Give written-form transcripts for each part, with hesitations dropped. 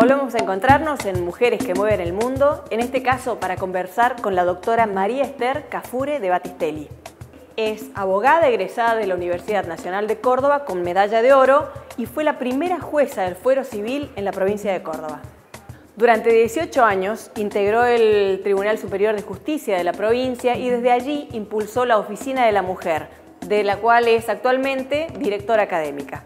Volvemos a encontrarnos en Mujeres que Mueven el Mundo, en este caso para conversar con la doctora María Esther Cafure de Battistelli. Es abogada egresada de la Universidad Nacional de Córdoba con medalla de oro y fue la primera jueza del fuero civil en la provincia de Córdoba. Durante 18 años integró el Tribunal Superior de Justicia de la provincia y desde allí impulsó la Oficina de la Mujer, de la cual es actualmente directora académica.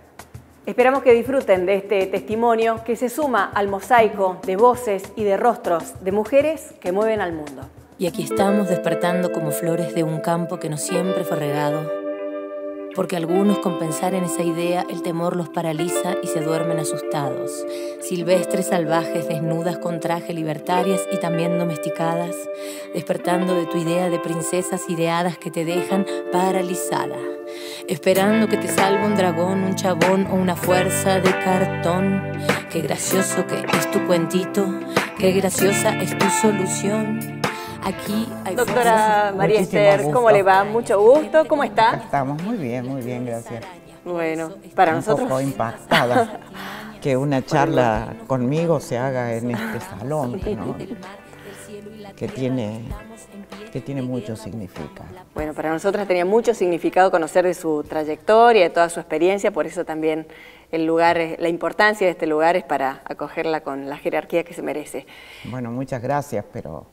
Esperamos que disfruten de este testimonio que se suma al mosaico de voces y de rostros de mujeres que mueven al mundo. Y aquí estamos despertando como flores de un campo que no siempre fue regado. Porque algunos, con pensar en esa idea, el temor los paraliza y se duermen asustados. Silvestres, salvajes, desnudas con traje, libertarias y también domesticadas, despertando de tu idea de princesas ideadas que te dejan paralizada. Esperando que te salve un dragón, un chabón o una fuerza de cartón. Qué gracioso que es tu cuentito, qué graciosa es tu solución. Aquí hay Doctora María Esther, ¿cómo le va? Mucho gusto. ¿Cómo está? Estamos muy bien, gracias. Bueno, para nosotros... Un poco impactada que una charla conmigo se haga en este salón, ¿no? que tiene mucho significado. Bueno, para nosotras tenía mucho significado conocer de su trayectoria, de toda su experiencia, por eso también el lugar, la importancia de este lugar es para acogerla con la jerarquía que se merece. Bueno, muchas gracias, pero...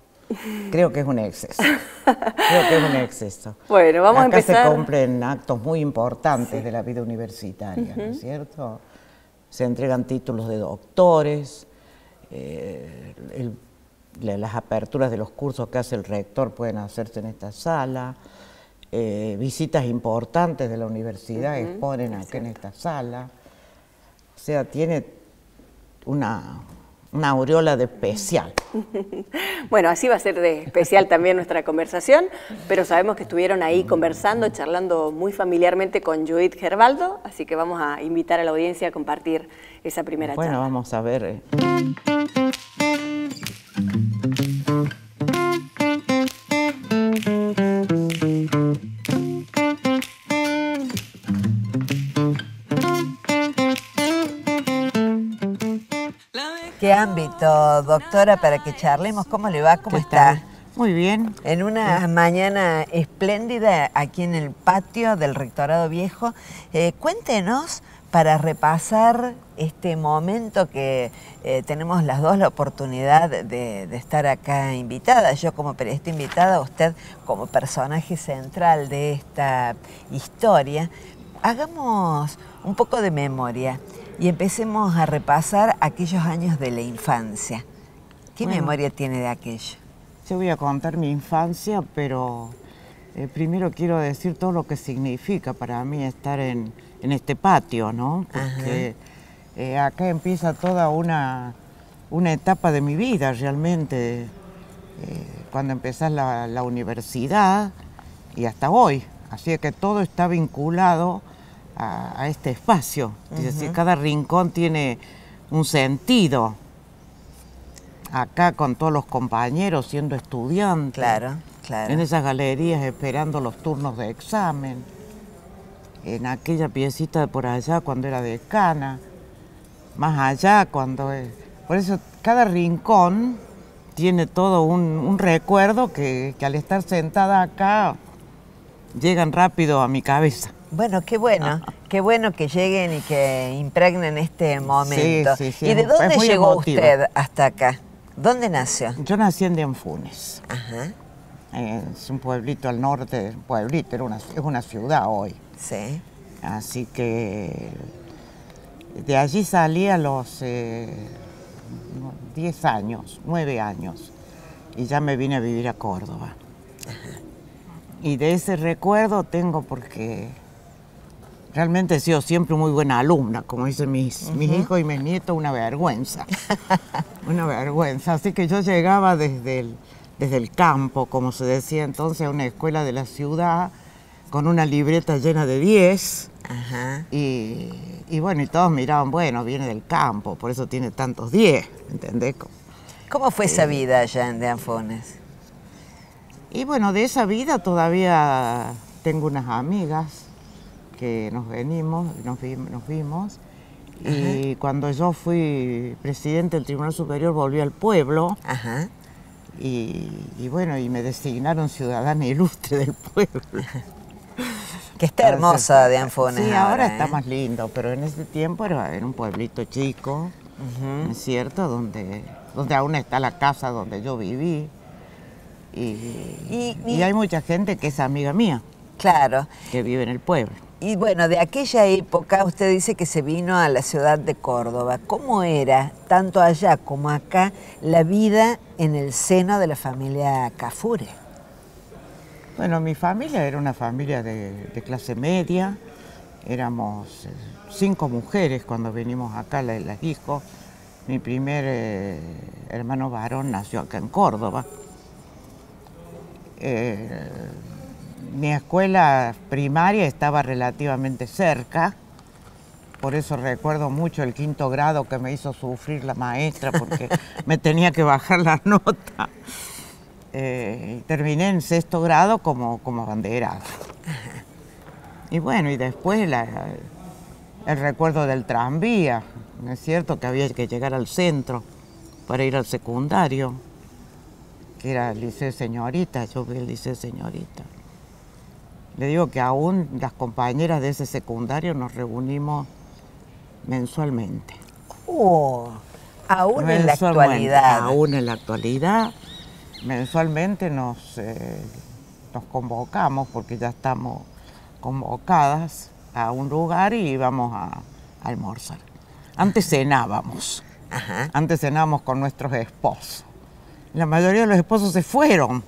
creo que es un exceso. Creo que es un exceso. Bueno, vamos a empezar. Acá se cumplen actos muy importantes de la vida universitaria, ¿no es cierto? Se entregan títulos de doctores, las aperturas de los cursos que hace el rector pueden hacerse en esta sala, visitas importantes de la universidad exponen aquí en esta sala. O sea, tiene una aureola de especial. Bueno, así va a ser de especial también nuestra conversación, pero sabemos que estuvieron ahí conversando, charlando muy familiarmente con Judith Gerbaldo, así que vamos a invitar a la audiencia a compartir esa primera charla. Bueno, vamos a ver. ¿Qué ámbito, doctora, para que charlemos? ¿Cómo le va? ¿Cómo está? Muy bien. En una mañana espléndida aquí en el patio del Rectorado Viejo. Cuéntenos, para repasar este momento que tenemos las dos la oportunidad de estar acá invitadas. Yo como periodista invitada, usted como personaje central de esta historia. Hagamos un poco de memoria y empecemos a repasar aquellos años de la infancia. ¿Qué memoria tiene de aquello? Yo voy a contar mi infancia, pero primero quiero decir todo lo que significa para mí estar en este patio, ¿no? Porque acá empieza toda una etapa de mi vida realmente, cuando empezás la universidad y hasta hoy. Así que todo está vinculado a este espacio. Es decir, cada rincón tiene un sentido. Acá con todos los compañeros siendo estudiantes. Claro, claro. En esas galerías esperando los turnos de examen. En aquella piecita de por allá cuando era decana. Más allá cuando... Por eso cada rincón tiene todo un recuerdo que al estar sentada acá llegan rápido a mi cabeza. Bueno, qué bueno que lleguen y que impregnen este momento. Sí, ¿Y de dónde llegó emotiva. usted hasta acá? ¿Dónde nació? Yo nací en Dianfunes. Ajá. Es un pueblito al norte, es una ciudad hoy. Sí. Así que de allí salí a los 10 años, 9 años, y ya me vine a vivir a Córdoba. Ajá. Y de ese recuerdo tengo porque realmente he sido siempre muy buena alumna, como dicen mis hijos y mis nietos, una vergüenza. Una vergüenza. Así que yo llegaba desde el campo, como se decía entonces, a una escuela de la ciudad, con una libreta llena de 10. Ajá. Y bueno, y todos miraban, bueno, viene del campo, por eso tiene tantos 10, ¿entendés? ¿Cómo fue esa vida allá en Dianfunes? Y bueno, de esa vida todavía tengo unas amigas que nos vimos Y cuando yo fui presidente del Tribunal Superior volví al pueblo. Ajá. Y bueno, y me designaron ciudadana ilustre del pueblo. Que está hermosa de Anfunes. Sí, ahora está más lindo, pero en ese tiempo era un pueblito chico, ¿no es cierto? Donde aún está la casa donde yo viví. Y hay mucha gente que es amiga mía. Claro. Que vive en el pueblo. Y bueno, de aquella época usted dice que se vino a la ciudad de Córdoba. ¿Cómo era, tanto allá como acá, la vida en el seno de la familia Cafure? Bueno, mi familia era una familia de clase media. Éramos 5 mujeres cuando venimos acá, las hijos. Mi primer hermano varón nació acá en Córdoba. Mi escuela primaria estaba relativamente cerca, por eso recuerdo mucho el 5º grado que me hizo sufrir la maestra porque me tenía que bajar la nota. Terminé en 6º grado como abanderada. Y bueno, y después el recuerdo del tranvía, ¿no es cierto? Que había que llegar al centro para ir al secundario, que era el Liceo Señorita, yo vi el Liceo Señorita. Le digo que aún las compañeras de ese secundario nos reunimos mensualmente. Aún en la actualidad. Aún en la actualidad, mensualmente nos convocamos, porque ya estamos convocadas a un lugar y íbamos a almorzar. Antes cenábamos. Ajá. Antes cenábamos con nuestros esposos. La mayoría de los esposos se fueron.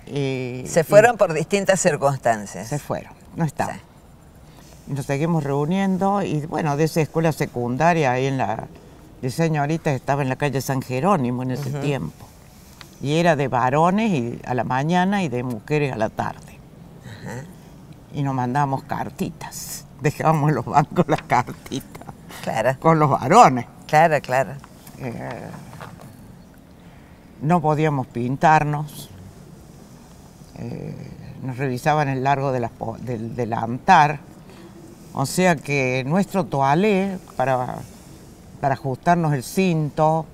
Se fueron por distintas circunstancias. Se fueron, no estaban. Sí. Y nos seguimos reuniendo y bueno, de esa escuela secundaria ahí en la de señorita estaba en la calle San Jerónimo en ese tiempo. Y era de varones y a la mañana y de mujeres a la tarde. Y nos mandábamos cartitas. Dejábamos en los bancos las cartitas. Claro. Con los varones. Claro, claro. No podíamos pintarnos. Nos revisaban el largo del delantal, o sea que nuestro toalé para ajustarnos el cinto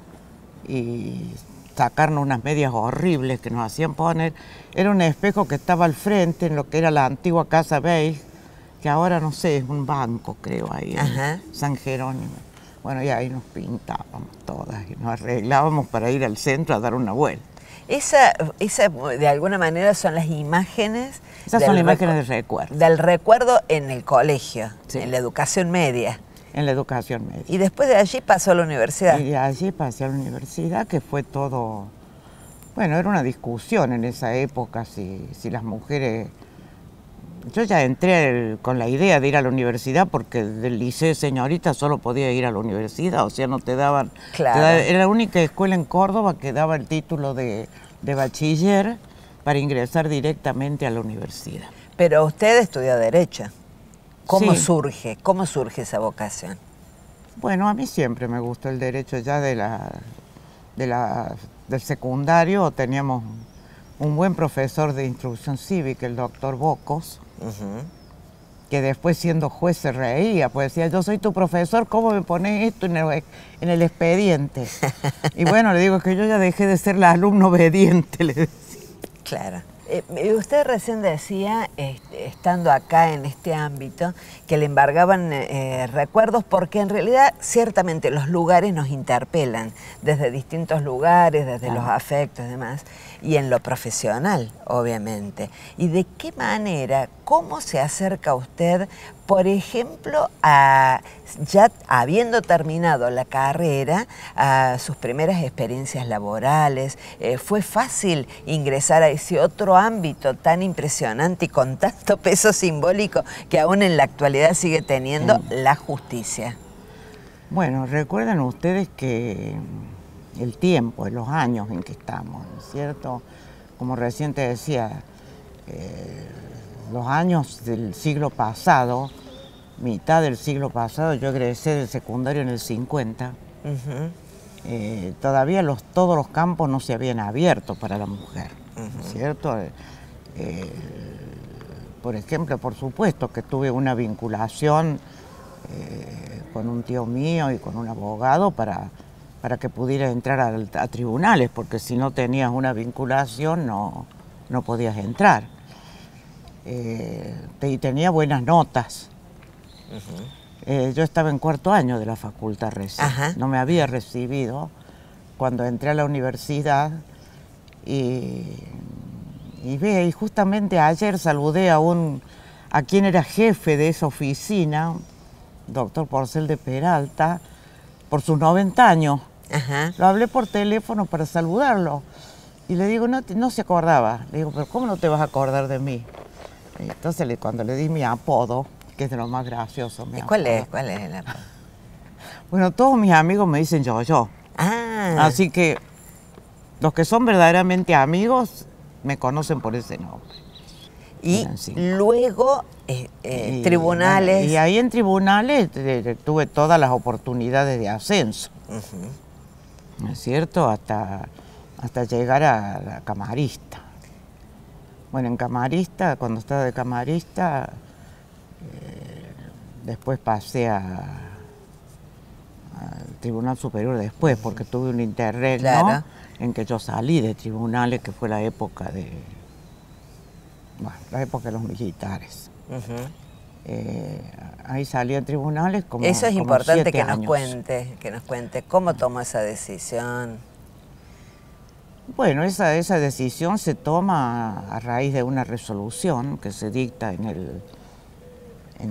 y sacarnos unas medias horribles que nos hacían poner, era un espejo que estaba al frente en lo que era la antigua Casa Beige, que ahora no sé, es un banco creo ahí en San Jerónimo. Bueno, y ahí nos pintábamos todas y nos arreglábamos para ir al centro a dar una vuelta. Esa de alguna manera son las imágenes. Esas son las imágenes del recuerdo. Del recuerdo en el colegio, sí, en la educación media. En la educación media. Y después de allí pasó a la universidad. Y de allí pasé a la universidad, que fue todo... Bueno, era una discusión en esa época si las mujeres... Yo ya entré con la idea de ir a la universidad porque del liceo señorita solo podía ir a la universidad, o sea, no te daban... Claro. Era la única escuela en Córdoba que daba el título de bachiller para ingresar directamente a la universidad. Pero usted estudió Derecho. ¿Cómo Sí. surge? ¿Cómo surge esa vocación? Bueno, a mí siempre me gustó el derecho ya del secundario. Teníamos un buen profesor de instrucción cívica, el doctor Bocos, que después siendo juez se reía, pues decía, yo soy tu profesor, ¿cómo me pones esto en el expediente? Y bueno, le digo que yo ya dejé de ser la alumna obediente, le decía. Claro. Usted recién decía, estando acá en este ámbito, que le embargaban recuerdos porque en realidad ciertamente los lugares nos interpelan, desde distintos lugares, desde los afectos y demás, y en lo profesional, obviamente. ¿Y de qué manera, cómo se acerca usted, por ejemplo, ya habiendo terminado la carrera, a sus primeras experiencias laborales? ¿Fue fácil ingresar a ese otro ámbito tan impresionante y con tanto peso simbólico que aún en la actualidad sigue teniendo la justicia? Bueno, recuerden ustedes que el tiempo, los años en que estamos, ¿no es cierto? Como recién te decía, los años del siglo pasado, mitad del siglo pasado, yo egresé del secundario en el 50, todavía todos los campos no se habían abierto para la mujer, ¿no es cierto? Por ejemplo, por supuesto que tuve una vinculación con un tío mío y con un abogado para que pudiera entrar a tribunales, porque si no tenías una vinculación no podías entrar. Y tenía buenas notas. Yo estaba en 4º año de la facultad recién, no me había recibido cuando entré a la universidad y justamente ayer saludé a quien era jefe de esa oficina, doctor Porcel de Peralta, por sus 90 años. Lo hablé por teléfono para saludarlo y le digo, no se acordaba. Le digo, pero ¿cómo no te vas a acordar de mí? Entonces cuando le di mi apodo, que es de lo más gracioso. ¿Cuál es el apodo? Bueno, todos mis amigos me dicen yo. Así que los que son verdaderamente amigos me conocen por ese nombre. Y luego tribunales. Y ahí en tribunales tuve todas las oportunidades de ascenso. ¿No es cierto? Hasta llegar a la camarista. Bueno, en camarista, cuando estaba de camarista, después pasé al Tribunal Superior después, porque tuve un interregno en que yo salí de tribunales, que fue la época de los militares. Ahí salí en tribunales como Eso es importante que nos cuente cómo tomó esa decisión. Bueno, esa decisión se toma a raíz de una resolución que se dicta en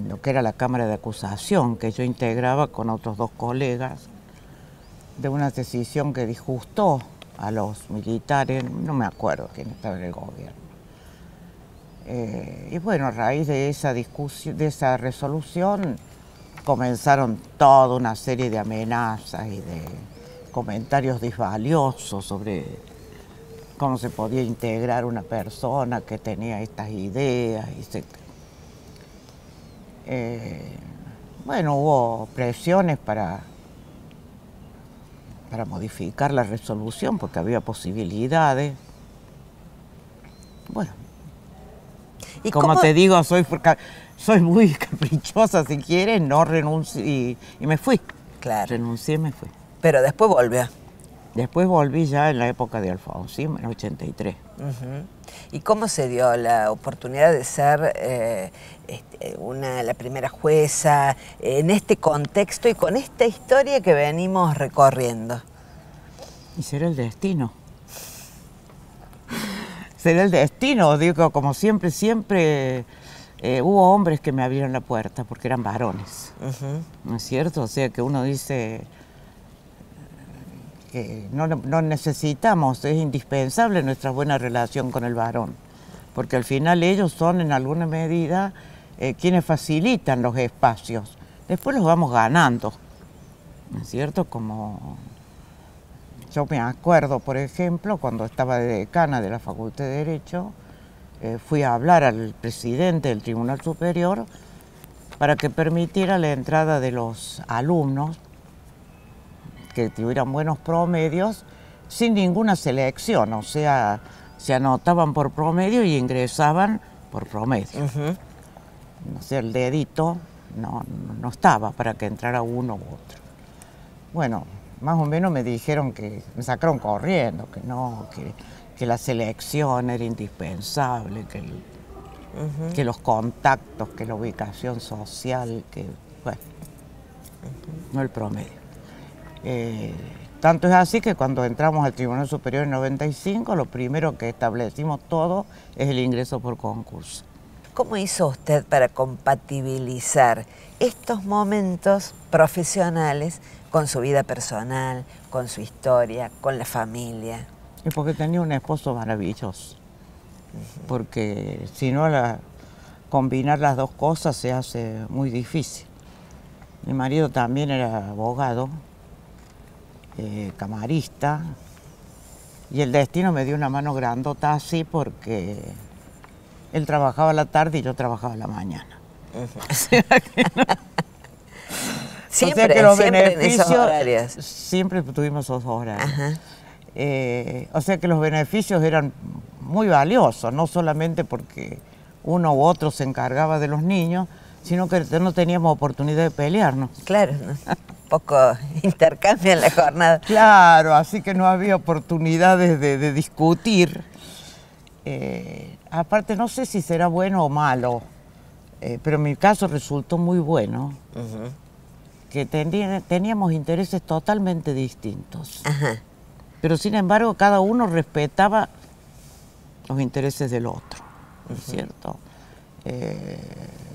lo que era la Cámara de Acusación, que yo integraba con otros 2 colegas, de una decisión que disgustó a los militares, no me acuerdo quién estaba en el gobierno. Y bueno, a raíz de esa discusión, de esa resolución, comenzaron toda una serie de amenazas y de comentarios disvaliosos sobre cómo se podía integrar una persona que tenía estas ideas. Bueno, hubo presiones para modificar la resolución porque había posibilidades. Bueno, y como te digo, soy muy caprichosa, si quieres, no renuncié y me fui. Claro. Renuncié y me fui. Pero después volvió. Después volví ya en la época de Alfonsín, en el 83. ¿Y cómo se dio la oportunidad de ser la primera jueza en este contexto y con esta historia que venimos recorriendo? Y será el destino. Será el destino, digo, como siempre hubo hombres que me abrieron la puerta porque eran varones. ¿No es cierto? O sea que uno dice que no necesitamos, es indispensable nuestra buena relación con el varón, porque al final ellos son en alguna medida quienes facilitan los espacios. Después los vamos ganando, ¿no es cierto? Como yo me acuerdo, por ejemplo, cuando estaba de decana de la Facultad de Derecho, fui a hablar al presidente del Tribunal Superior para que permitiera la entrada de los alumnos que tuvieran buenos promedios sin ninguna selección, o sea, se anotaban por promedio y ingresaban por promedio. O sea, el dedito no estaba para que entrara uno u otro. Bueno, más o menos me dijeron que me sacaron corriendo, que la selección era indispensable, que los contactos, que la ubicación social, bueno, no el promedio. Tanto es así que cuando entramos al Tribunal Superior en 95, lo primero que establecimos todo es el ingreso por concurso. ¿Cómo hizo usted para compatibilizar estos momentos profesionales con su vida personal, con su historia, con la familia? Y porque tenía un esposo maravilloso. Porque si no, combinar las dos cosas se hace muy difícil. Mi marido también era abogado, camarista, y el destino me dio una mano grandota así porque él trabajaba a la tarde y yo trabajaba a la mañana. O sea que siempre, o sea que los siempre beneficios, en esos horarios. Siempre tuvimos esos horarios. O sea que los beneficios eran muy valiosos, no solamente porque uno u otro se encargaba de los niños, sino que no teníamos oportunidad de pelearnos. Claro, ¿no? Poco intercambian la jornada. Claro, así que no había oportunidades de discutir. Aparte, no sé si será bueno o malo, pero en mi caso resultó muy bueno, que teníamos intereses totalmente distintos. Ajá. Pero sin embargo, cada uno respetaba los intereses del otro, ¿no es cierto?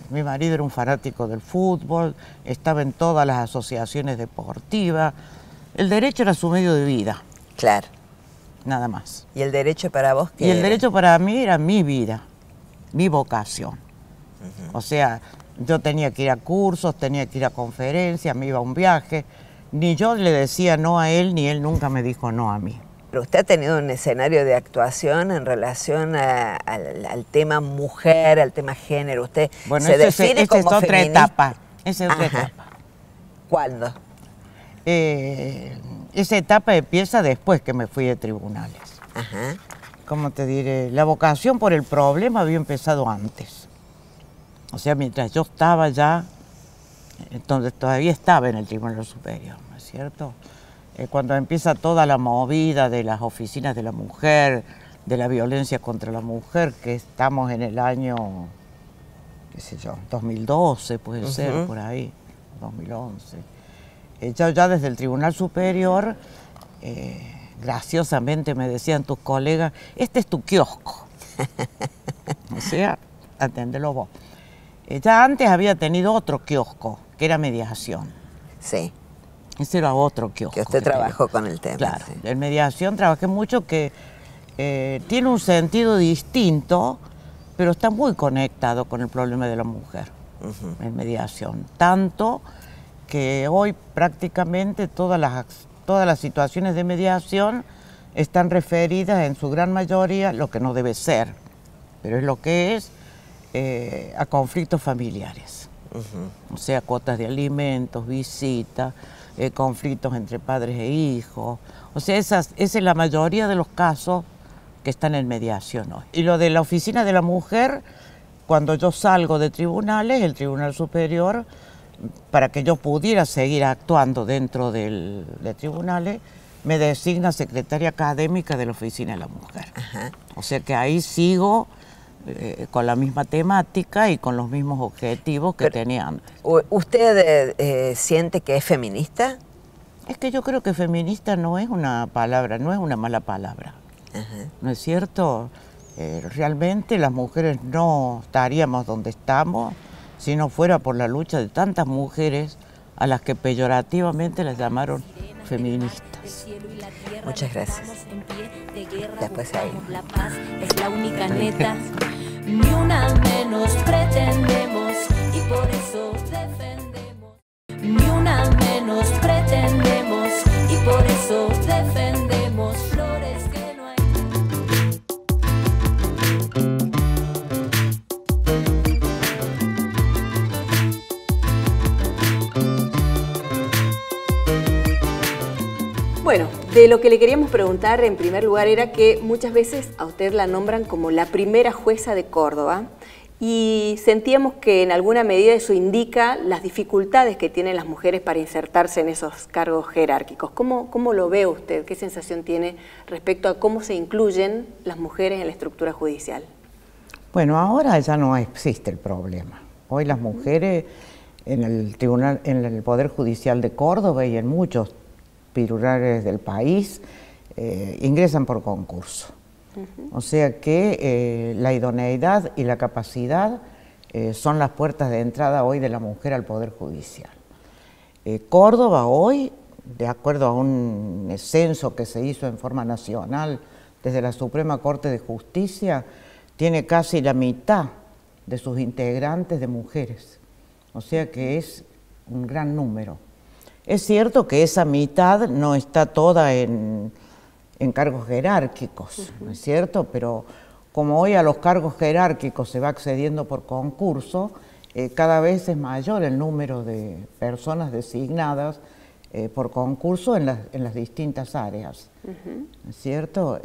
Mi marido era un fanático del fútbol, estaba en todas las asociaciones deportivas. El derecho era su medio de vida. Claro. Nada más. ¿Y el derecho para vos qué Y el era? derecho para mí era mi vida, mi vocación. O sea, yo tenía que ir a cursos, tenía que ir a conferencias, me iba a un viaje. Ni yo le decía no a él, ni él nunca me dijo no a mí. Pero usted ha tenido un escenario de actuación en relación al tema mujer, al tema género. ¿Usted Bueno, se define como es otra feminista? etapa. Esa es otra Ajá. etapa. ¿Cuándo? Esa etapa empieza después que me fui de tribunales. Ajá. ¿Cómo te diré? La vocación por el problema había empezado antes. O sea, mientras yo estaba ya, entonces todavía estaba en el Tribunal Superior, ¿no es cierto? Cuando empieza toda la movida de las oficinas de la mujer, de la violencia contra la mujer, que estamos en el año, qué sé yo, 2012 puede ser, por ahí, 2011. Ya desde el Tribunal Superior, graciosamente me decían tus colegas, este es tu kiosco. O sea, aténdelo vos. Ya antes había tenido otro kiosco, que era mediación. Sí, Ese era otro kiosco. que usted trabajó con el tema. Claro, Sí. en mediación trabajé mucho, que tiene un sentido distinto, pero está muy conectado con el problema de la mujer en mediación. Tanto que hoy prácticamente todas las situaciones de mediación están referidas en su gran mayoría, lo que no debe ser, pero es lo que es, a conflictos familiares. O sea, cuotas de alimentos, visitas, conflictos entre padres e hijos. O sea, esa es la mayoría de los casos que están en mediación hoy. Y lo de la Oficina de la Mujer, cuando yo salgo de tribunales, el Tribunal Superior, para que yo pudiera seguir actuando dentro de tribunales, me designa secretaria académica de la Oficina de la Mujer. Ajá. O sea que ahí sigo con la misma temática y con los mismos objetivos que tenía antes. ¿Usted siente que es feminista? Es que yo creo que feminista no es una palabra, no es una mala palabra. Ajá. ¿No es cierto? Realmente las mujeres no estaríamos donde estamos si no fuera por la lucha de tantas mujeres a las que peyorativamente las llamaron feministas. Muchas gracias. Después seguimos. La paz es la única neta, ni una menos pretendemos y por eso defendemos. Ni una menos pretendemos y por eso defendemos flores que no hay. Bueno, de lo que le queríamos preguntar en primer lugar era que muchas veces a usted la nombran como la primera jueza de Córdoba y sentíamos que en alguna medida eso indica las dificultades que tienen las mujeres para insertarse en esos cargos jerárquicos. ¿Cómo lo ve usted? ¿Qué sensación tiene respecto a cómo se incluyen las mujeres en la estructura judicial? Bueno, ahora ya no existe el problema. Hoy las mujeres en el tribunal, en el Poder Judicial de Córdoba y en muchos plurales del país ingresan por concurso. O sea que la idoneidad y la capacidad son las puertas de entrada hoy de la mujer al Poder Judicial. Córdoba hoy, de acuerdo a un censo que se hizo en forma nacional desde la Suprema Corte de Justicia, tiene casi la mitad de sus integrantes de mujeres. O sea que es un gran número. Es cierto que esa mitad no está toda en cargos jerárquicos, ¿no es cierto? Pero como hoy a los cargos jerárquicos se va accediendo por concurso, cada vez es mayor el número de personas designadas por concurso en las distintas áreas, ¿no es cierto?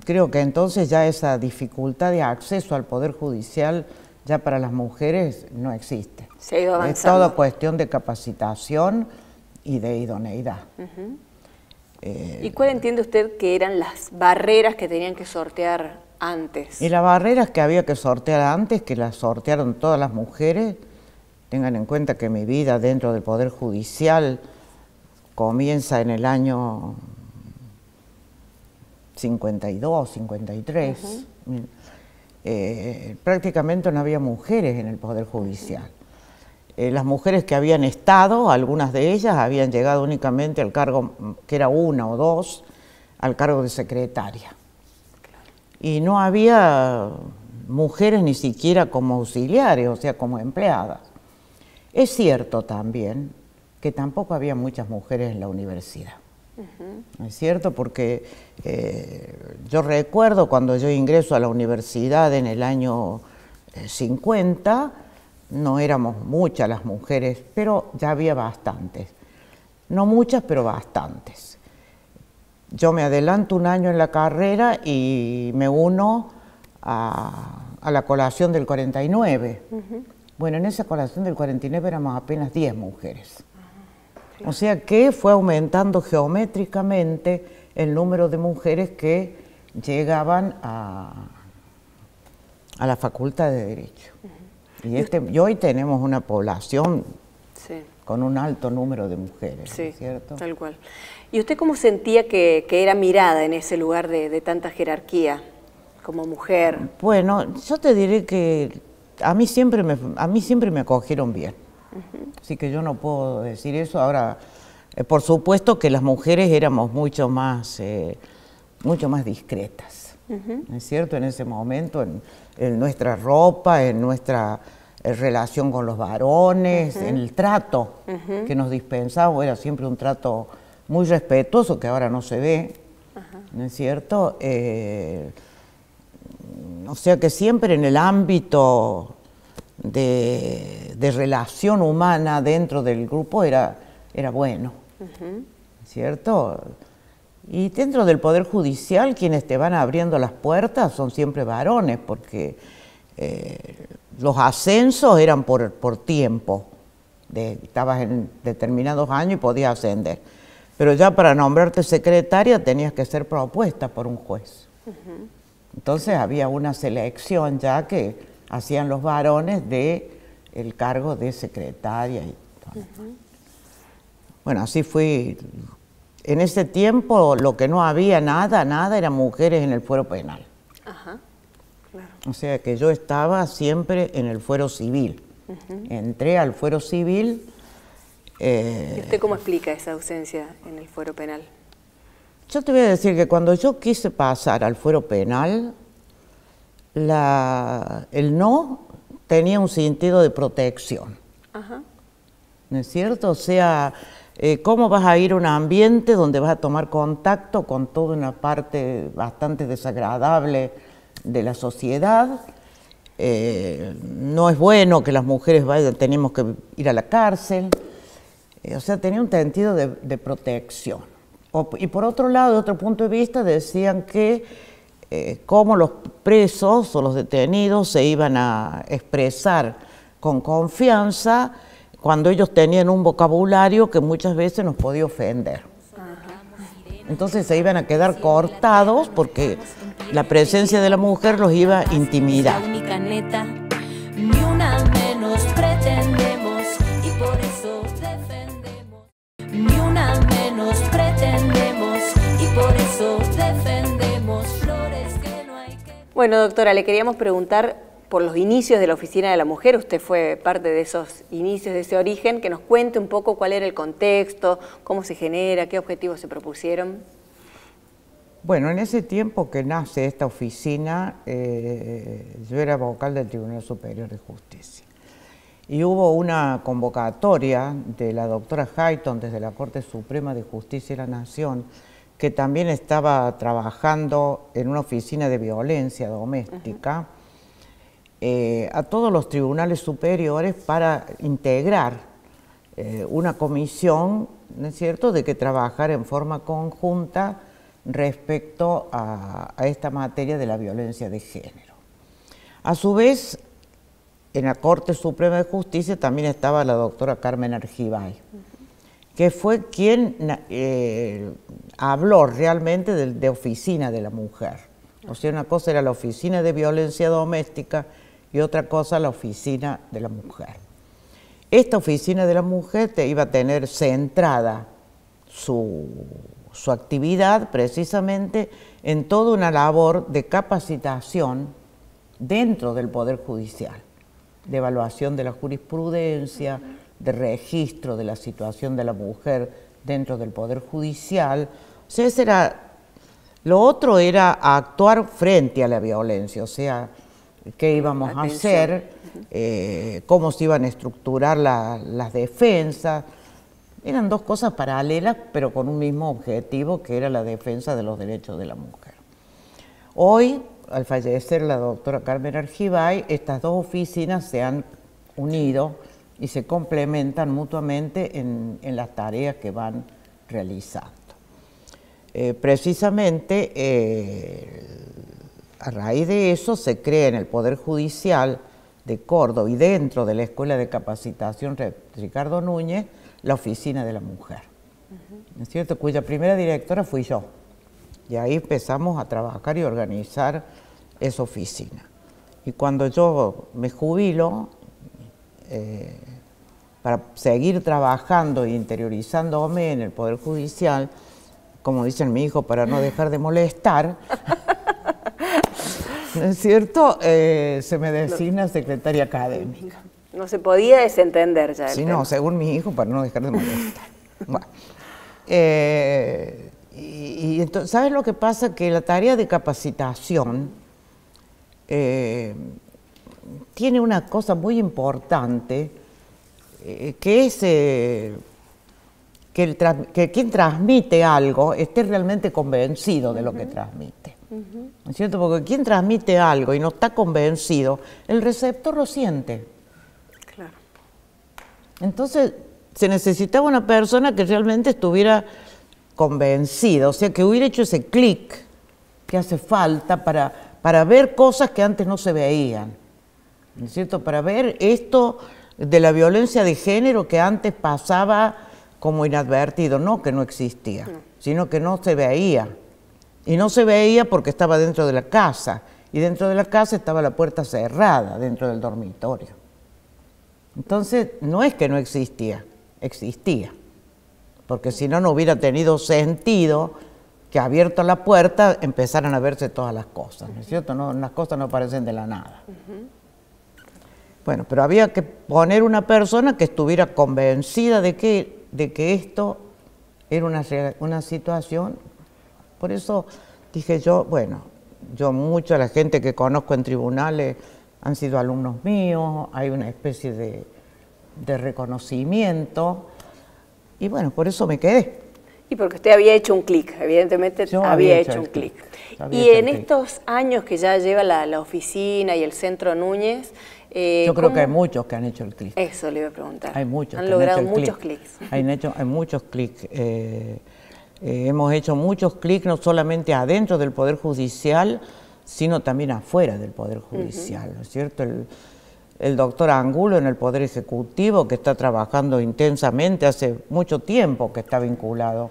Creo que entonces ya esa dificultad de acceso al Poder Judicial ya para las mujeres no existe. Se ha ido Es avanzando. todo cuestión de capacitación y de idoneidad. ¿Y cuál entiende usted que eran las barreras que tenían que sortear antes? Y las barreras que había que sortear antes, que las sortearon todas las mujeres, tengan en cuenta que mi vida dentro del Poder Judicial comienza en el año 52, 53. Prácticamente no había mujeres en el Poder Judicial. Las mujeres que habían estado, algunas de ellas habían llegado únicamente al cargo, que era una o dos, al cargo de secretaria. Y no había mujeres ni siquiera como auxiliares, o sea, como empleadas. Es cierto también que tampoco había muchas mujeres en la universidad. Es cierto, porque yo recuerdo cuando yo ingreso a la universidad en el año 50, no éramos muchas las mujeres, pero ya había bastantes. No muchas, pero bastantes. Yo me adelanto un año en la carrera y me uno a la colación del 49. Bueno, en esa colación del 49 éramos apenas 10 mujeres. O sea que fue aumentando geométricamente el número de mujeres que llegaban a la Facultad de Derecho. Y hoy tenemos una población con un alto número de mujeres, ¿no es cierto? Tal cual. ¿Y usted cómo sentía que era mirada en ese lugar de tanta jerarquía como mujer? Bueno, yo te diré que a mí siempre me acogieron bien. Así que yo no puedo decir eso. Ahora, por supuesto que las mujeres éramos mucho más discretas, ¿no es cierto? En ese momento, en nuestra ropa, en nuestra relación con los varones, en el trato que nos dispensábamos, era siempre un trato muy respetuoso, que ahora no se ve, ¿no es cierto? O sea que siempre en el ámbito de relación humana dentro del grupo era bueno, ¿cierto? Y dentro del Poder Judicial quienes te van abriendo las puertas son siempre varones, porque los ascensos eran por tiempo, estabas en determinados años y podías ascender, pero ya para nombrarte secretaria tenías que ser propuesta por un juez. Entonces había una selección ya que hacían los varones del cargo de secretaria. Y todo. Bueno, así fui. En ese tiempo lo que no había nada eran mujeres en el fuero penal. Claro. O sea que yo estaba siempre en el fuero civil. Entré al fuero civil. ¿Y usted cómo explica esa ausencia en el fuero penal? Yo te voy a decir que cuando yo quise pasar al fuero penal, el no tenía un sentido de protección. ¿No es cierto? O sea, ¿cómo vas a ir a un ambiente donde vas a tomar contacto con toda una parte bastante desagradable de la sociedad? No es bueno que las mujeres vayan, tenemos que ir a la cárcel. O sea, tenía un sentido de protección. Y por otro lado, de otro punto de vista, decían que cómo los presos o los detenidos se iban a expresar con confianza cuando ellos tenían un vocabulario que muchas veces nos podía ofender. Entonces se iban a quedar cortados porque la presencia de la mujer los iba a intimidar. Ni una menos pretendemos y por eso defendemos. Ni una menos pretendemos y por eso defendemos flores que no hay que... Bueno, doctora, le queríamos preguntar por los inicios de la Oficina de la Mujer. Usted fue parte de esos inicios, de ese origen, que nos cuente un poco cuál era el contexto, cómo se genera, qué objetivos se propusieron. Bueno, en ese tiempo que nace esta oficina, yo era vocal del Tribunal Superior de Justicia. Y hubo una convocatoria de la doctora Hayton desde la Corte Suprema de Justicia de la Nación, que también estaba trabajando en una oficina de violencia doméstica, a todos los tribunales superiores para integrar una comisión, ¿no es cierto?, de que trabajara en forma conjunta respecto a esta materia de la violencia de género. A su vez, en la Corte Suprema de Justicia también estaba la doctora Carmen Argibay, que fue quien habló realmente de oficina de la mujer. O sea, una cosa era la oficina de violencia doméstica y otra cosa la oficina de la mujer. Esta oficina de la mujer iba a tener centrada su actividad precisamente en toda una labor de capacitación dentro del Poder Judicial, de evaluación de la jurisprudencia, de registro de la situación de la mujer dentro del Poder Judicial. O sea, ese era, lo otro era actuar frente a la violencia, o sea, qué íbamos a hacer, cómo se iban a estructurar las defensas. Eran dos cosas paralelas, pero con un mismo objetivo, que era la defensa de los derechos de la mujer. Hoy, al fallecer la doctora Carmen Argibay, estas dos oficinas se han unido y se complementan mutuamente en las tareas que van realizando. Precisamente, a raíz de eso se crea en el Poder Judicial de Córdoba y dentro de la Escuela de Capacitación Ricardo Núñez, la Oficina de la Mujer, ¿no es cierto?, cuya primera directora fui yo. Y ahí empezamos a trabajar y organizar esa oficina. Y cuando yo me jubilo, para seguir trabajando e interiorizándome en el Poder Judicial, como dicen mi hijo, para no dejar de molestar, ¿no es cierto?, se me designa secretaria académica. No se podía desentender ya. Sí, no, según mi hijo, para no dejar de molestar. Bueno, y entonces, ¿sabes lo que pasa? Que la tarea de capacitación tiene una cosa muy importante, que es que quien transmite algo esté realmente convencido de lo que transmite. ¿No es cierto? Porque quien transmite algo y no está convencido, el receptor lo siente. Claro. Entonces, se necesitaba una persona que realmente estuviera convencida, o sea, que hubiera hecho ese clic que hace falta para ver cosas que antes no se veían, ¿no es cierto? Para ver esto de la violencia de género que antes pasaba como inadvertido, no que no existía, sino que no se veía. Y no se veía porque estaba dentro de la casa, y dentro de la casa estaba la puerta cerrada, dentro del dormitorio. Entonces, no es que no existía, existía, porque si no, no hubiera tenido sentido que abierto la puerta empezaran a verse todas las cosas, ¿no es cierto? No, las cosas no aparecen de la nada. Bueno, pero había que poner una persona que estuviera convencida de que esto era una situación. Por eso dije yo, bueno, yo mucha de la gente que conozco en tribunales han sido alumnos míos, hay una especie de reconocimiento, y bueno, por eso me quedé. Y porque usted había hecho un clic, evidentemente había hecho un clic. Y en estos años que ya lleva la oficina y el Centro Núñez, yo creo que hay muchos que han hecho el clic. Eso le iba a preguntar. Hay muchos. Han logrado muchos clics. Hay muchos clics. Hemos hecho muchos clics no solamente adentro del Poder Judicial, sino también afuera del Poder Judicial, ¿no es cierto? El doctor Angulo en el Poder Ejecutivo, que está trabajando intensamente hace mucho tiempo, que está vinculado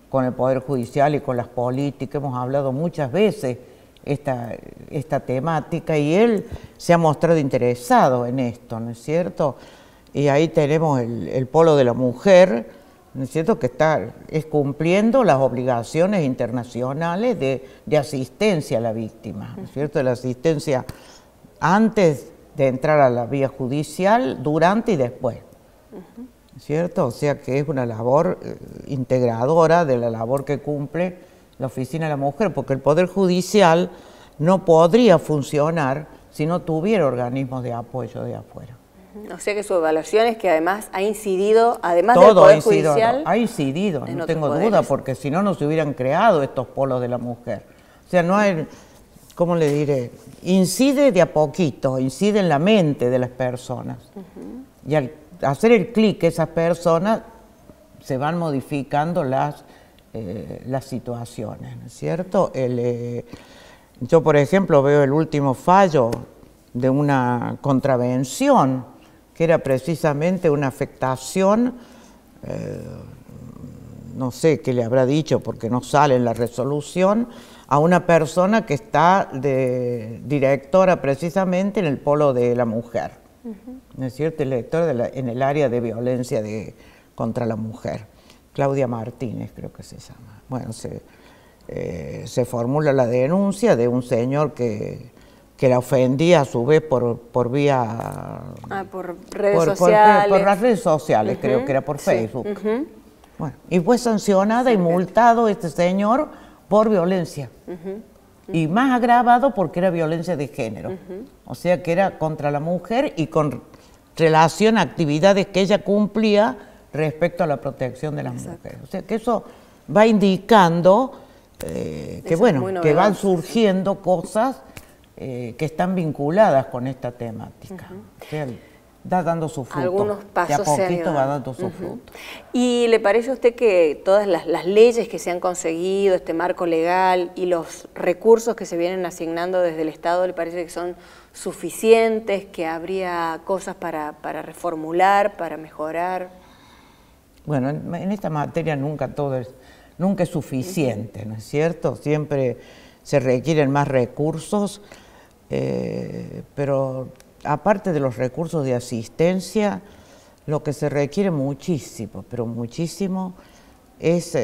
con el Poder Judicial y con las políticas. Hemos hablado muchas veces esta temática y él se ha mostrado interesado en esto, ¿no es cierto? Y ahí tenemos el Polo de la Mujer, ¿no es cierto?, que es cumpliendo las obligaciones internacionales de asistencia a la víctima, ¿no es cierto?, de la asistencia antes de entrar a la vía judicial, durante y después, ¿no es cierto? O sea que es una labor integradora de la labor que cumple la Oficina de la Mujer, porque el Poder Judicial no podría funcionar si no tuviera organismos de apoyo de afuera. O sea que su evaluación es que además ha incidido, además del Poder Judicial... Ha incidido, no tengo duda, porque si no, no se hubieran creado estos polos de la mujer. O sea, no hay, ¿cómo le diré? Incide de a poquito, incide en la mente de las personas. Y al hacer el clic, esas personas se van modificando las situaciones, ¿no es cierto? Yo, por ejemplo, veo el último fallo de una contravención, que era precisamente una afectación, no sé qué le habrá dicho porque no sale en la resolución, a una persona que está de directora precisamente en el polo de la mujer, ¿no es cierto? Directora en el área de violencia contra la mujer, Claudia Martínez creo que se llama. Bueno, se formula la denuncia de un señor que la ofendía a su vez por vía... por redes sociales. Por las redes sociales, creo que era por Facebook. Bueno, y fue sancionada y multado este señor por violencia. Y más agravado porque era violencia de género. O sea que era contra la mujer y con relación a actividades que ella cumplía respecto a la protección de las mujeres. O sea que eso va indicando que, bueno, que van surgiendo cosas que están vinculadas con esta temática. O sea, da dando su fruto. Algunos pasos de a poquito va dando su fruto. ¿Y le parece a usted que todas las leyes que se han conseguido, este marco legal y los recursos que se vienen asignando desde el Estado, le parece que son suficientes, que habría cosas para reformular, para mejorar? Bueno, en esta materia nunca es suficiente, ¿no es cierto? Siempre se requieren más recursos, pero aparte de los recursos de asistencia, lo que se requiere muchísimo, pero muchísimo, es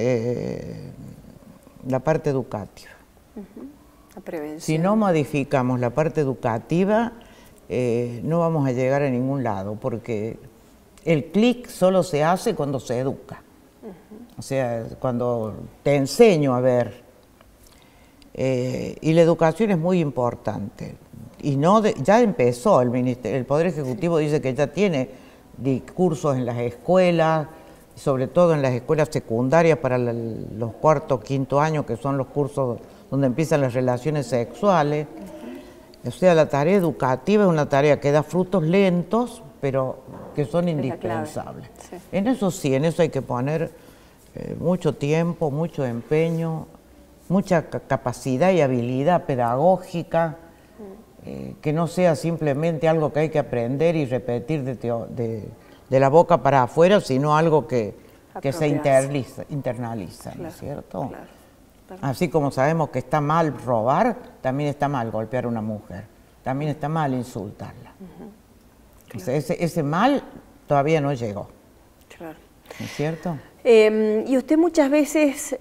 la parte educativa. La prevención. Si no modificamos la parte educativa, no vamos a llegar a ningún lado, porque el clic solo se hace cuando se educa. O sea, cuando te enseño a ver. Y la educación es muy importante. Y ya empezó, el Poder Ejecutivo dice que ya tiene cursos en las escuelas, sobre todo en las escuelas secundarias para los cuarto, quinto años, que son los cursos donde empiezan las relaciones sexuales. O sea, la tarea educativa es una tarea que da frutos lentos, pero que son indispensables. Sí. En eso sí, en eso hay que poner mucho tiempo, mucho empeño, mucha capacidad y habilidad pedagógica, que no sea simplemente algo que hay que aprender y repetir de la boca para afuera, sino algo que se internaliza, ¿no es cierto? Claro. Así como sabemos que está mal robar, también está mal golpear a una mujer, también está mal insultarla. Claro. O sea, ese mal todavía no llegó. Claro. ¿No es cierto? Y usted muchas veces,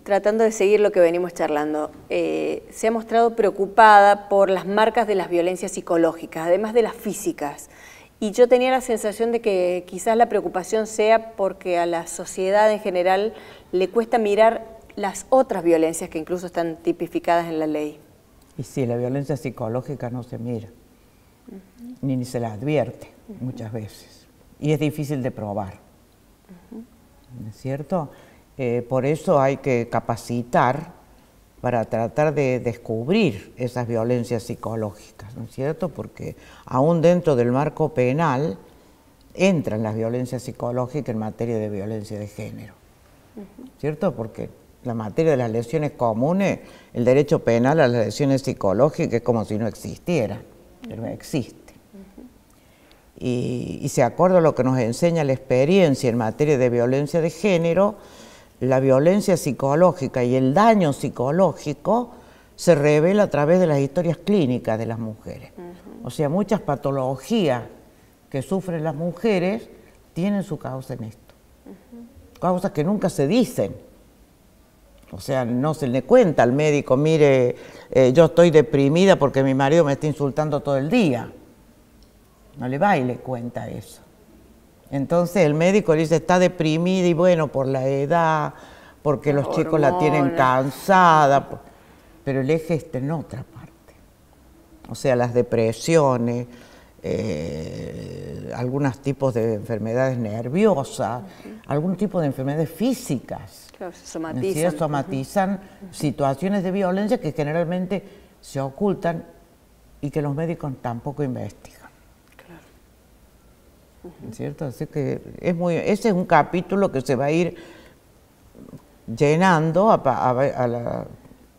tratando de seguir lo que venimos charlando, se ha mostrado preocupada por las marcas de las violencias psicológicas, además de las físicas. Y yo tenía la sensación de que quizás la preocupación sea porque a la sociedad en general le cuesta mirar las otras violencias que incluso están tipificadas en la ley. Y sí, la violencia psicológica no se mira, ni se la advierte muchas veces. Y es difícil de probar. ¿No es cierto? Por eso hay que capacitar para tratar de descubrir esas violencias psicológicas, ¿no es cierto? Porque aún dentro del marco penal entran las violencias psicológicas en materia de violencia de género, ¿cierto? Porque la materia de las lesiones comunes, el derecho penal a las lesiones psicológicas es como si no existieran, pero existe. Y se acuerda lo que nos enseña la experiencia en materia de violencia de género, la violencia psicológica y el daño psicológico se revela a través de las historias clínicas de las mujeres. O sea, muchas patologías que sufren las mujeres tienen su causa en esto. Causas que nunca se dicen. O sea, no se le cuenta al médico, mire, yo estoy deprimida porque mi marido me está insultando todo el día. No le va y le cuenta eso. Entonces el médico le dice, está deprimida y bueno, por la edad, porque los chicos la tienen cansada, pero el eje está en otra parte. O sea, las depresiones, algunos tipos de enfermedades nerviosas, algún tipo de enfermedades físicas. Claro, se somatizan. ¿Sí? Somatizan situaciones de violencia que generalmente se ocultan y que los médicos tampoco investigan. ¿Cierto? Así que ese es un capítulo que se va a ir llenando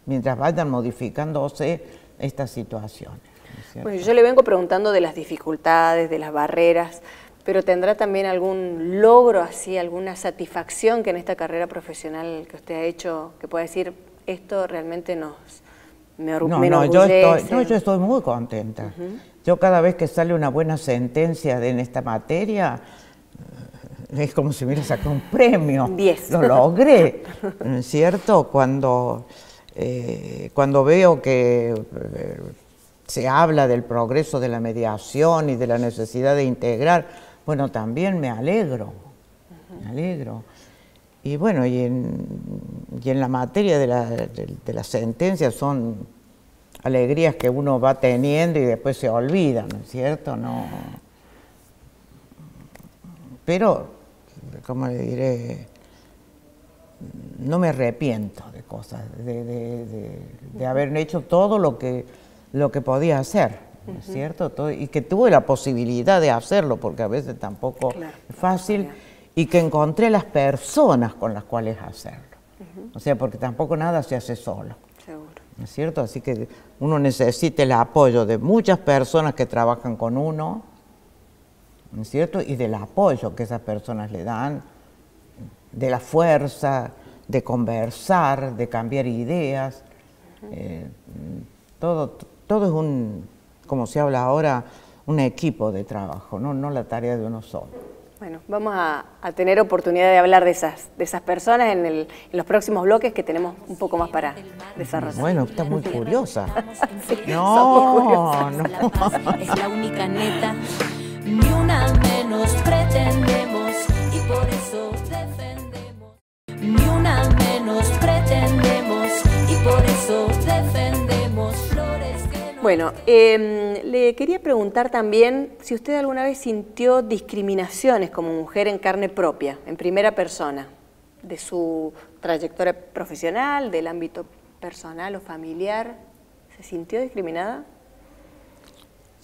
mientras vayan modificándose estas situaciones. ¿cierto? Bueno, yo le vengo preguntando de las dificultades, de las barreras, pero ¿tendrá también algún logro así, alguna satisfacción que en esta carrera profesional que usted ha hecho, que pueda decir, esto realmente me enorgullece? Yo estoy muy contenta. Yo cada vez que sale una buena sentencia en esta materia, es como si me hubiera sacado un premio. 10. Lo logré, ¿no es cierto? Cuando veo que se habla del progreso de la mediación y de la necesidad de integrar, bueno, también me alegro, me alegro. Y bueno, y en la materia de la sentencia son alegrías que uno va teniendo y después se olvida, ¿no es cierto? No. Pero, ¿cómo le diré? No me arrepiento de cosas, de haber hecho todo lo que podía hacer, ¿no es cierto? Y que tuve la posibilidad de hacerlo, porque a veces tampoco es fácil, y que encontré las personas con las cuales hacerlo. O sea, porque tampoco nada se hace solo. Seguro. ¿No es cierto? Así que uno necesita el apoyo de muchas personas que trabajan con uno, ¿no es cierto? Y del apoyo que esas personas le dan, de la fuerza, de conversar, de cambiar ideas. Todo es como se habla ahora, un equipo de trabajo, no la tarea de uno solo. Bueno, vamos a tener oportunidad de hablar de esas personas en los próximos bloques, que tenemos un poco más para desarrollar. Bueno, está muy curiosa. Sí, No. Es la única neta, ni una menos pretendemos y por eso defendemos. Ni una menos pretendemos y por eso defendemos flores que no... Bueno, le quería preguntar también si usted alguna vez sintió discriminaciones como mujer en carne propia, en primera persona, de su trayectoria profesional, del ámbito personal o familiar. ¿Se sintió discriminada?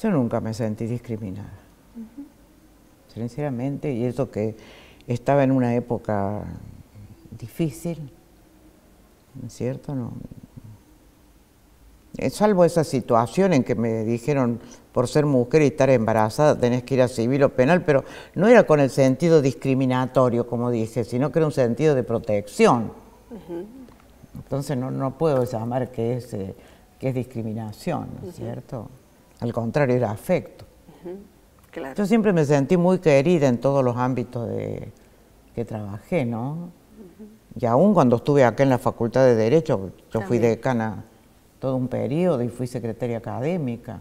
Yo nunca me sentí discriminada, sinceramente, y eso que estaba en una época difícil, ¿no es cierto? No. Salvo esa situación en que me dijeron, por ser mujer y estar embarazada tenés que ir a civil o penal, pero no era con el sentido discriminatorio, como dije, sino que era un sentido de protección. Entonces no puedo llamar que es discriminación, ¿no es cierto? Al contrario, era afecto. Claro. Yo siempre me sentí muy querida en todos los ámbitos que trabajé, ¿no? Y aún cuando estuve acá en la Facultad de Derecho, yo fui decana todo un periodo y fui secretaria académica.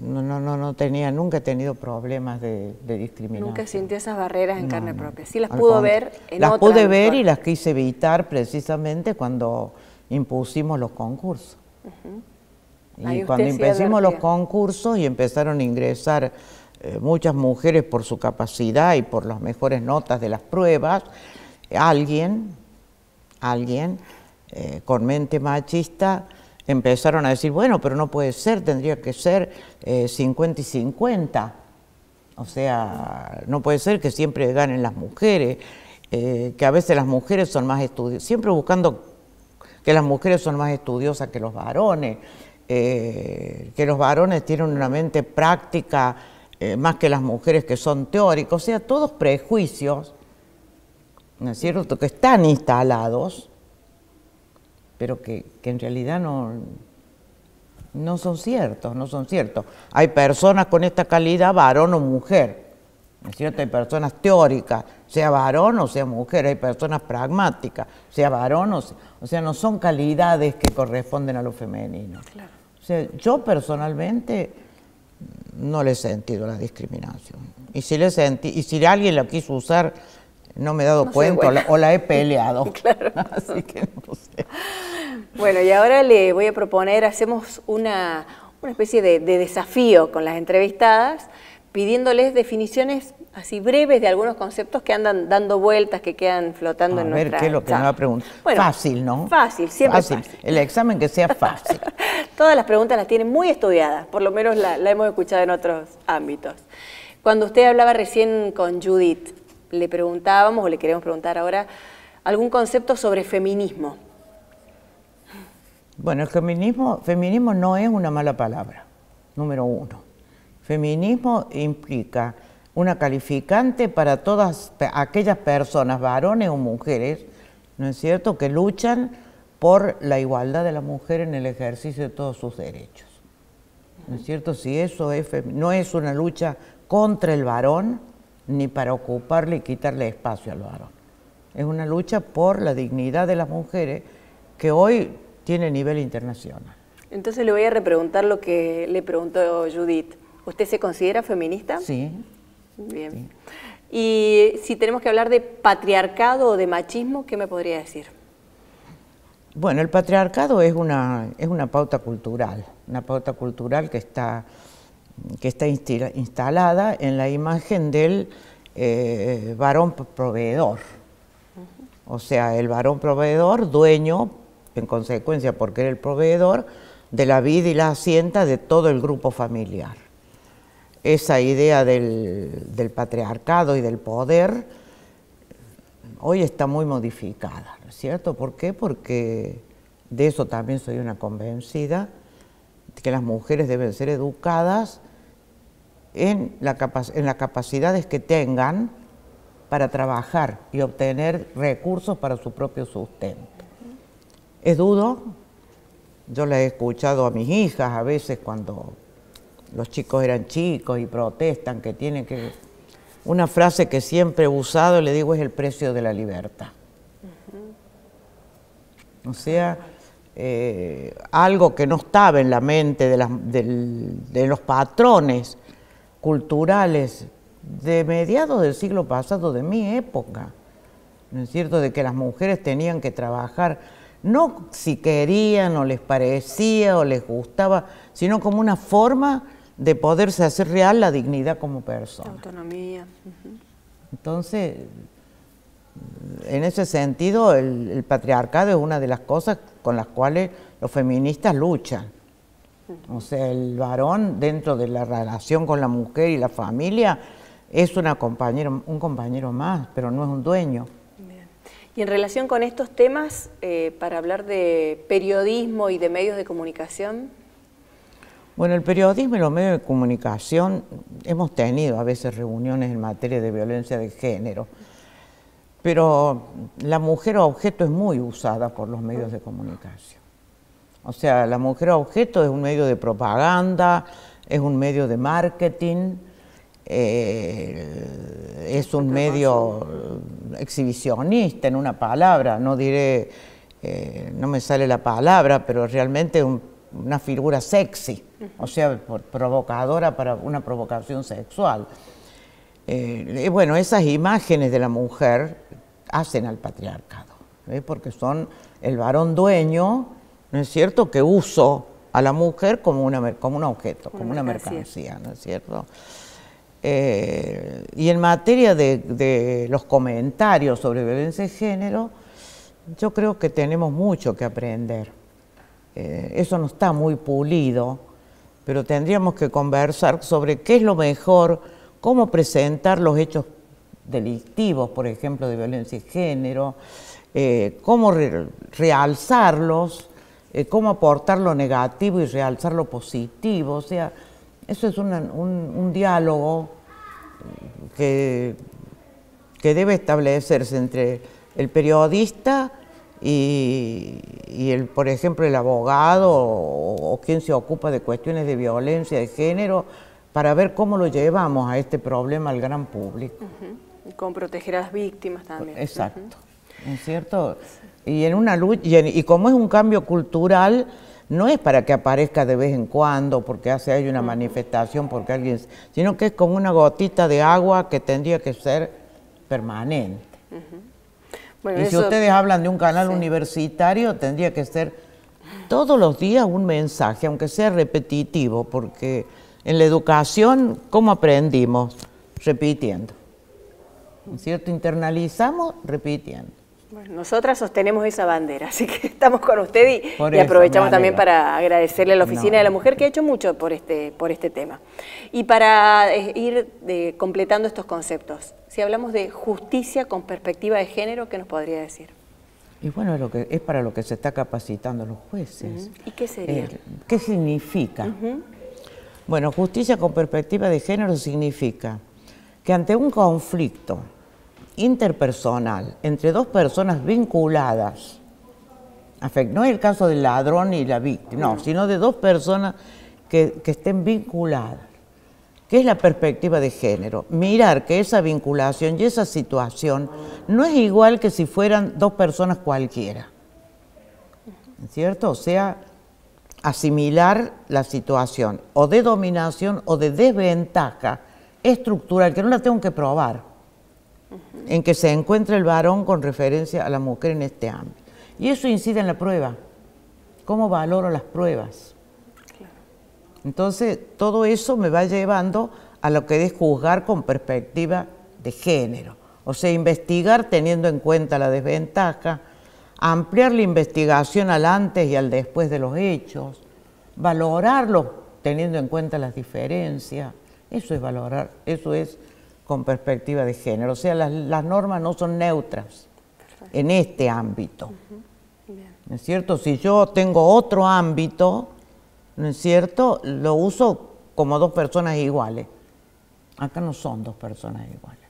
Nunca he tenido problemas de discriminación. Nunca sintió esas barreras en carne propia. Sí las Al pudo contrario. ver en Las otras, pude ver doctora. y las quise evitar precisamente cuando impusimos los concursos. Ahí Y usted cuando sí empezamos los advertía. concursos y empezaron a ingresar muchas mujeres por su capacidad y por las mejores notas de las pruebas, alguien con mente machista empezaron a decir, bueno, pero no puede ser, tendría que ser 50 y 50. O sea, no puede ser que siempre ganen las mujeres, que a veces las mujeres son más estudiosas, siempre buscando que las mujeres son más estudiosas que los varones, que los varones tienen una mente práctica más que las mujeres que son teóricas, o sea, todos prejuicios, ¿no es cierto?, que están instalados, pero que en realidad no son ciertos, no son ciertos. Hay personas con esta calidad, varón o mujer, ¿no es cierto? Hay personas teóricas, sea varón o sea mujer, hay personas pragmáticas, sea varón o sea, no son calidades que corresponden a lo femenino. Claro. O sea, yo personalmente no le he sentido la discriminación. Y si alguien la quiso usar, no me he dado cuenta o la he peleado. Claro. Así que no sé. Bueno, y ahora le voy a proponer, hacemos una especie de desafío con las entrevistadas, pidiéndoles definiciones así breves de algunos conceptos que andan dando vueltas, que quedan flotando en nuestra A ver, ¿qué es lo que me va a preguntar? Bueno, fácil, ¿no? Fácil, siempre fácil. El examen que sea fácil. Todas las preguntas las tienen muy estudiadas, por lo menos la hemos escuchado en otros ámbitos. Cuando usted hablaba recién con Judith, le preguntábamos, o le queremos preguntar ahora, algún concepto sobre feminismo. Bueno, el feminismo no es una mala palabra, número uno. Feminismo implica una calificante para todas aquellas personas, varones o mujeres, ¿no es cierto?, que luchan por la igualdad de la mujer en el ejercicio de todos sus derechos. ¿No es cierto? Si eso no es una lucha contra el varón, ni para ocuparle y quitarle espacio al varón. Es una lucha por la dignidad de las mujeres que hoy tiene nivel internacional. Entonces le voy a repreguntar lo que le preguntó Judith. ¿Usted se considera feminista? Sí. Bien. Sí. Y si tenemos que hablar de patriarcado o de machismo, ¿qué me podría decir? Bueno, el patriarcado es una pauta cultural que está instalada en la imagen del varón proveedor. O sea, el varón proveedor, dueño, en consecuencia porque era el proveedor, de la vida y la hacienda de todo el grupo familiar. Esa idea del patriarcado y del poder hoy está muy modificada, ¿no es cierto? ¿Por qué? Porque de eso también soy una convencida, de que las mujeres deben ser educadas en las capacidades que tengan para trabajar y obtener recursos para su propio sustento. Es duro, yo le he escuchado a mis hijas a veces cuando los chicos eran chicos y protestan que tienen que... Una frase que siempre he usado, le digo, es el precio de la libertad. O sea, algo que no estaba en la mente de los patrones culturales de mediados del siglo pasado, de mi época, ¿no es cierto?, de que las mujeres tenían que trabajar, no si querían o les parecía o les gustaba, sino como una forma de poderse hacer real la dignidad como persona. Autonomía. Entonces, en ese sentido, el patriarcado es una de las cosas con las cuales los feministas luchan. O sea, el varón dentro de la relación con la mujer y la familia es un compañero más, pero no es un dueño. Bien. Y en relación con estos temas, para hablar de periodismo y de medios de comunicación. Bueno, el periodismo y los medios de comunicación, hemos tenido a veces reuniones en materia de violencia de género, pero la mujer objeto es muy usada por los medios de comunicación. O sea, la mujer objeto es un medio de propaganda, es un medio de marketing, es un medio exhibicionista, en una palabra, no diré, no me sale la palabra, pero realmente una figura sexy, o sea, provocadora para una provocación sexual. Bueno, esas imágenes de la mujer hacen al patriarcado, porque son el varón dueño, ¿no es cierto?, que uso a la mujer como un objeto, como una mercancía, ¿no es cierto? Y en materia de los comentarios sobre violencia de género, yo creo que tenemos mucho que aprender. Eso no está muy pulido, pero tendríamos que conversar sobre qué es lo mejor, cómo presentar los hechos delictivos, por ejemplo, de violencia de género, cómo realzarlos, cómo aportar lo negativo y realzar lo positivo. O sea, eso es un diálogo que debe establecerse entre el periodista y por ejemplo, el abogado o quien se ocupa de cuestiones de violencia de género, para ver cómo lo llevamos a este problema al gran público. Y cómo proteger a las víctimas también. Exacto, ¿no es cierto? Y en una lucha, y como es un cambio cultural, no es para que aparezca de vez en cuando, porque hay una manifestación, porque alguien, sino que es como una gotita de agua que tendría que ser permanente. Bueno, y si ustedes hablan de un canal universitario, tendría que ser todos los días un mensaje, aunque sea repetitivo, porque en la educación, ¿cómo aprendimos? Repitiendo. ¿No es cierto? Internalizamos repitiendo. Bueno, nosotras sostenemos esa bandera, así que estamos con usted y aprovechamos también para agradecerle a la Oficina de la Mujer, que ha hecho mucho por este tema. Y para ir completando estos conceptos, si hablamos de justicia con perspectiva de género, ¿qué nos podría decir? Y bueno, es para lo que se está capacitando los jueces. ¿Y qué sería? ¿Qué significa? Bueno, justicia con perspectiva de género significa que ante un conflicto interpersonal entre dos personas vinculadas, no es el caso del ladrón y la víctima, no, sino de dos personas que estén vinculadas. ¿Qué es la perspectiva de género? Mirar que esa vinculación y esa situación no es igual que si fueran dos personas cualquiera, ¿cierto? O sea, asimilar la situación o de dominación o de desventaja estructural, que no la tengo que probar, en que se encuentra el varón con referencia a la mujer en este ámbito. Y eso incide en la prueba. ¿Cómo valoro las pruebas? Entonces, todo eso me va llevando a lo que es juzgar con perspectiva de género. O sea, investigar teniendo en cuenta la desventaja, ampliar la investigación al antes y al después de los hechos, valorarlo teniendo en cuenta las diferencias. Eso es valorar, eso es con perspectiva de género. O sea, las normas no son neutras en este ámbito. ¿No es cierto? Si yo tengo otro ámbito, ¿no es cierto?, lo uso como dos personas iguales. Acá no son dos personas iguales.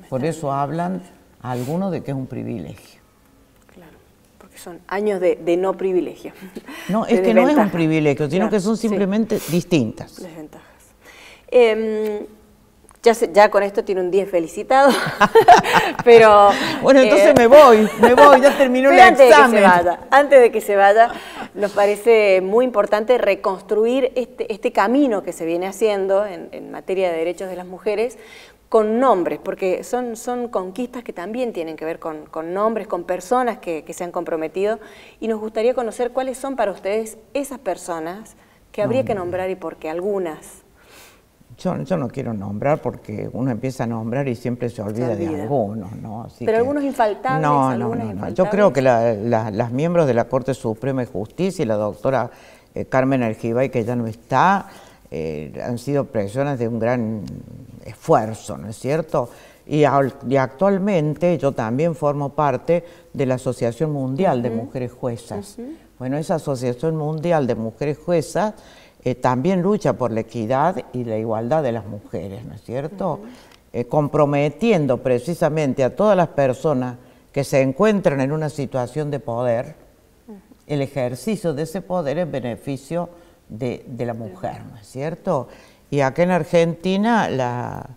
Por eso hablan algunos de que es un privilegio. Claro, porque son años de no privilegio. No, es que no es un privilegio, sino que son simplemente distintas. Desventajas. Ya con esto tiene un 10 felicitado, pero... Bueno, entonces me voy, ya terminó el examen. Antes de que se vaya, nos parece muy importante reconstruir este camino que se viene haciendo en materia de derechos de las mujeres con nombres, porque son conquistas que también tienen que ver con nombres, con personas que se han comprometido, y nos gustaría conocer cuáles son para ustedes esas personas que habría que nombrar y por qué algunas. Yo no quiero nombrar porque uno empieza a nombrar y siempre se olvida de algunos, ¿no? Así pero algunos infaltables. No. Yo creo que las miembros de la Corte Suprema de Justicia y la doctora Carmen Argibay, que ya no está, han sido personas de un gran esfuerzo, ¿no es cierto? Y actualmente yo también formo parte de la Asociación Mundial de Mujeres Juezas. Bueno, esa Asociación Mundial de Mujeres Juezas también lucha por la equidad y la igualdad de las mujeres, ¿no es cierto? Comprometiendo precisamente a todas las personas que se encuentran en una situación de poder, el ejercicio de ese poder en beneficio de la mujer, ¿no es cierto? Y acá en Argentina la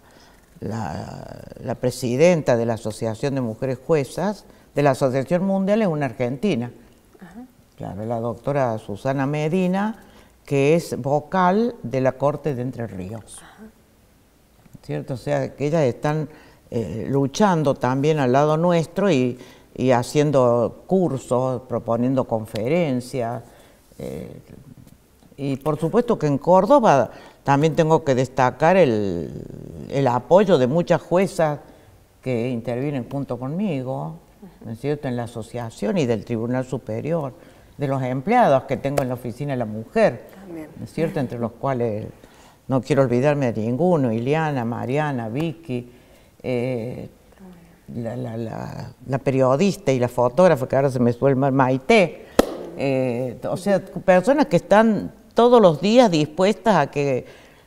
presidenta de la Asociación de Mujeres Juezas, de la Asociación Mundial, es una argentina. Claro, la doctora Susana Medina, que es vocal de la Corte de Entre Ríos. ¿Cierto? O sea, que ellas están luchando también al lado nuestro y haciendo cursos, proponiendo conferencias. Y por supuesto que en Córdoba también tengo que destacar el apoyo de muchas juezas que intervienen junto conmigo, ¿no es cierto?, en la asociación y del Tribunal Superior, de los empleados que tengo en la Oficina de la Mujer, ¿no es cierto?, entre los cuales no quiero olvidarme de ninguno, Ileana, Mariana, Vicky, la periodista y la fotógrafa, que ahora se me suele Maite, o sea, personas que están todos los días dispuestas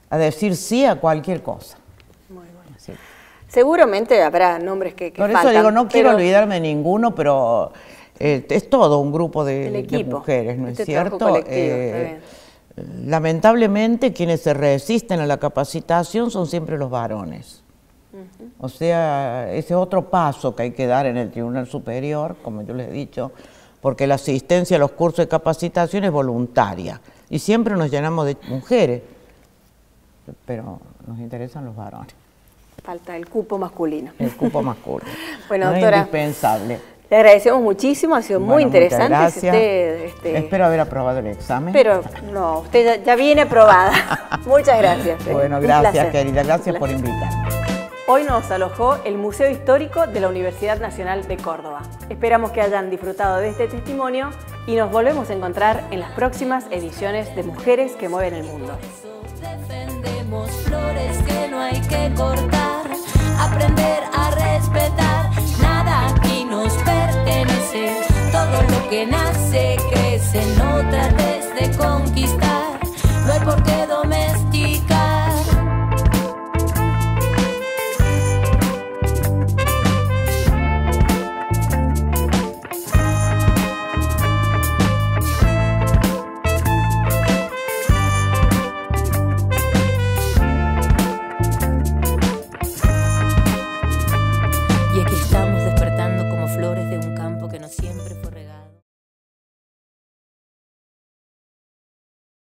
a decir sí a cualquier cosa. Muy bueno. Sí. Seguramente habrá nombres que por eso digo, no quiero olvidarme de ninguno, pero es todo un grupo de mujeres, ¿no es cierto? Lamentablemente quienes se resisten a la capacitación son siempre los varones. O sea, ese otro paso que hay que dar en el Tribunal Superior, como yo les he dicho, porque la asistencia a los cursos de capacitación es voluntaria y siempre nos llenamos de mujeres, pero nos interesan los varones. Falta el cupo masculino. El cupo masculino. Bueno, no doctora, es indispensable. Le agradecemos muchísimo, ha sido muy interesante. Gracias. Espero haber aprobado el examen. Pero no, usted ya viene aprobada. Muchas gracias. Bueno, gracias, querida. Gracias por invitarme. Hoy nos alojó el Museo Histórico de la Universidad Nacional de Córdoba. Esperamos que hayan disfrutado de este testimonio y nos volvemos a encontrar en las próximas ediciones de Mujeres que Mueven el Mundo. Defendemos flores que no hay que cortar, aprender a respetar, nada aquí nos pertenece. Lo que nace, crece, no trates de conquistar, no hay por qué domesticar. Y aquí estamos despertando como flores de un campo que no siempre fue